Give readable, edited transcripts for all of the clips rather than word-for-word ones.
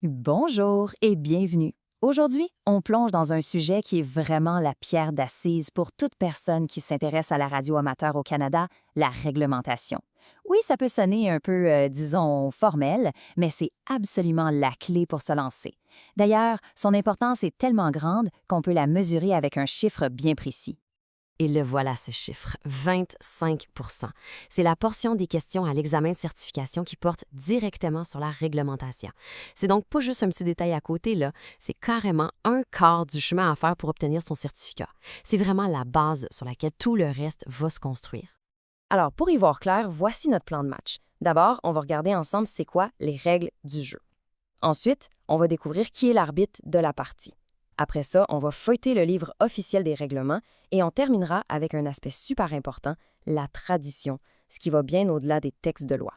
Bonjour et bienvenue. Aujourd'hui, on plonge dans un sujet qui est vraiment la pierre d'assise pour toute personne qui s'intéresse à la radio amateur au Canada, la réglementation. Oui, ça peut sonner un peu, disons, formel, mais c'est absolument la clé pour se lancer. D'ailleurs, son importance est tellement grande qu'on peut la mesurer avec un chiffre bien précis. Et le voilà, ce chiffre, 25. C'est la portion des questions à l'examen de certification qui porte directement sur la réglementation. C'est donc pas juste un petit détail à côté, là, c'est carrément un quart du chemin à faire pour obtenir son certificat. C'est vraiment la base sur laquelle tout le reste va se construire. Alors, pour y voir clair, voici notre plan de match. D'abord, on va regarder ensemble c'est quoi les règles du jeu. Ensuite, on va découvrir qui est l'arbitre de la partie. Après ça, on va feuilleter le livre officiel des règlements et on terminera avec un aspect super important, la tradition, ce qui va bien au-delà des textes de loi.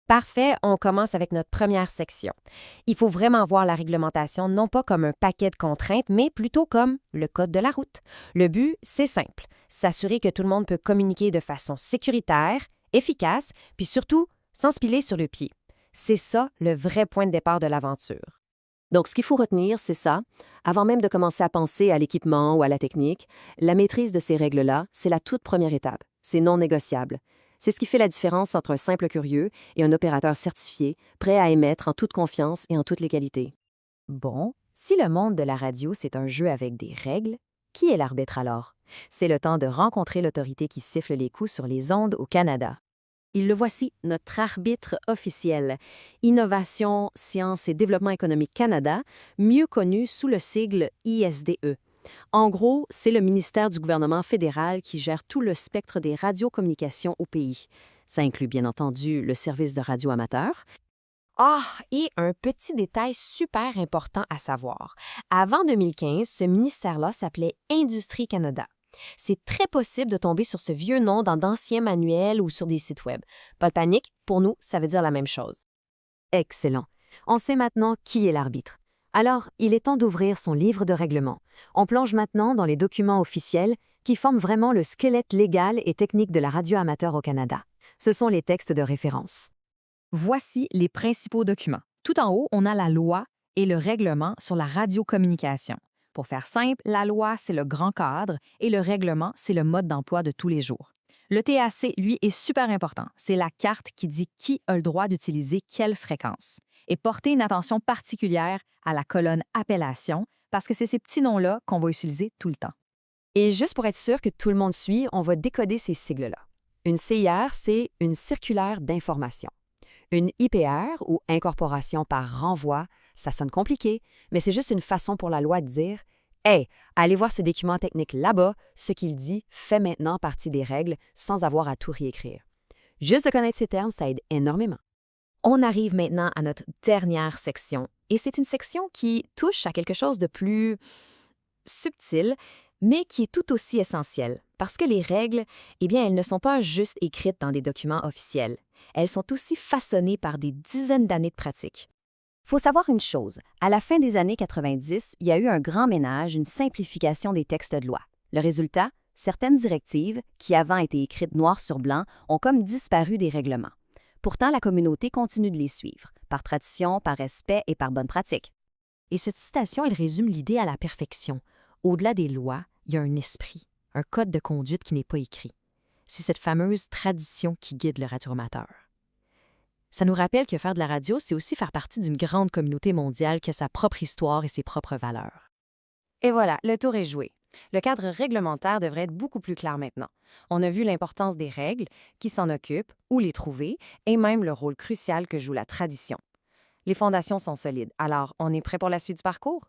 Parfait, on commence avec notre première section. Il faut vraiment voir la réglementation non pas comme un paquet de contraintes, mais plutôt comme le code de la route. Le but, c'est simple, s'assurer que tout le monde peut communiquer de façon sécuritaire, efficace, puis surtout sans se piler sur le pied. C'est ça le vrai point de départ de l'aventure. Donc, ce qu'il faut retenir, c'est ça. Avant même de commencer à penser à l'équipement ou à la technique, la maîtrise de ces règles-là, c'est la toute première étape. C'est non négociable. C'est ce qui fait la différence entre un simple curieux et un opérateur certifié, prêt à émettre en toute confiance et en toute légalité. Bon, si le monde de la radio, c'est un jeu avec des règles, qui est l'arbitre alors? C'est le temps de rencontrer l'autorité qui siffle les coups sur les ondes au Canada. Et le voici, notre arbitre officiel, Innovation, Sciences et Développement économique Canada, mieux connu sous le sigle ISDE. En gros, c'est le ministère du gouvernement fédéral qui gère tout le spectre des radiocommunications au pays. Ça inclut bien entendu le service de radio amateur. Ah, et un petit détail super important à savoir. Avant 2015, ce ministère-là s'appelait Industrie Canada. C'est très possible de tomber sur ce vieux nom dans d'anciens manuels ou sur des sites web. Pas de panique, pour nous, ça veut dire la même chose. Excellent. On sait maintenant qui est l'arbitre. Alors, il est temps d'ouvrir son livre de règlement. On plonge maintenant dans les documents officiels qui forment vraiment le squelette légal et technique de la radio amateur au Canada. Ce sont les textes de référence. Voici les principaux documents. Tout en haut, on a la loi et le règlement sur la radiocommunication. Pour faire simple, la loi, c'est le grand cadre et le règlement, c'est le mode d'emploi de tous les jours. Le TAC, lui, est super important. C'est la carte qui dit qui a le droit d'utiliser quelle fréquence. Et portez une attention particulière à la colonne appellation parce que c'est ces petits noms-là qu'on va utiliser tout le temps. Et juste pour être sûr que tout le monde suit, on va décoder ces sigles-là. Une CIR, c'est une circulaire d'information. Une IPR, ou incorporation par renvoi, ça sonne compliqué, mais c'est juste une façon pour la loi de dire Hey, allez voir ce document technique là-bas, ce qu'il dit fait maintenant partie des règles sans avoir à tout réécrire. Juste de connaître ces termes, ça aide énormément. On arrive maintenant à notre dernière section, et c'est une section qui touche à quelque chose de plus subtil, mais qui est tout aussi essentiel, parce que les règles, eh bien, elles ne sont pas juste écrites dans des documents officiels. Elles sont aussi façonnées par des dizaines d'années de pratique. Faut savoir une chose, à la fin des années 90, il y a eu un grand ménage, une simplification des textes de loi. Le résultat, certaines directives, qui avant étaient écrites noir sur blanc, ont comme disparu des règlements. Pourtant, la communauté continue de les suivre, par tradition, par respect et par bonne pratique. Et cette citation, elle résume l'idée à la perfection. Au-delà des lois, il y a un esprit, un code de conduite qui n'est pas écrit. C'est cette fameuse tradition qui guide le radioamateur. Ça nous rappelle que faire de la radio, c'est aussi faire partie d'une grande communauté mondiale qui a sa propre histoire et ses propres valeurs. Et voilà, le tour est joué. Le cadre réglementaire devrait être beaucoup plus clair maintenant. On a vu l'importance des règles, qui s'en occupent, où les trouver, et même le rôle crucial que joue la tradition. Les fondations sont solides, alors on est prêt pour la suite du parcours?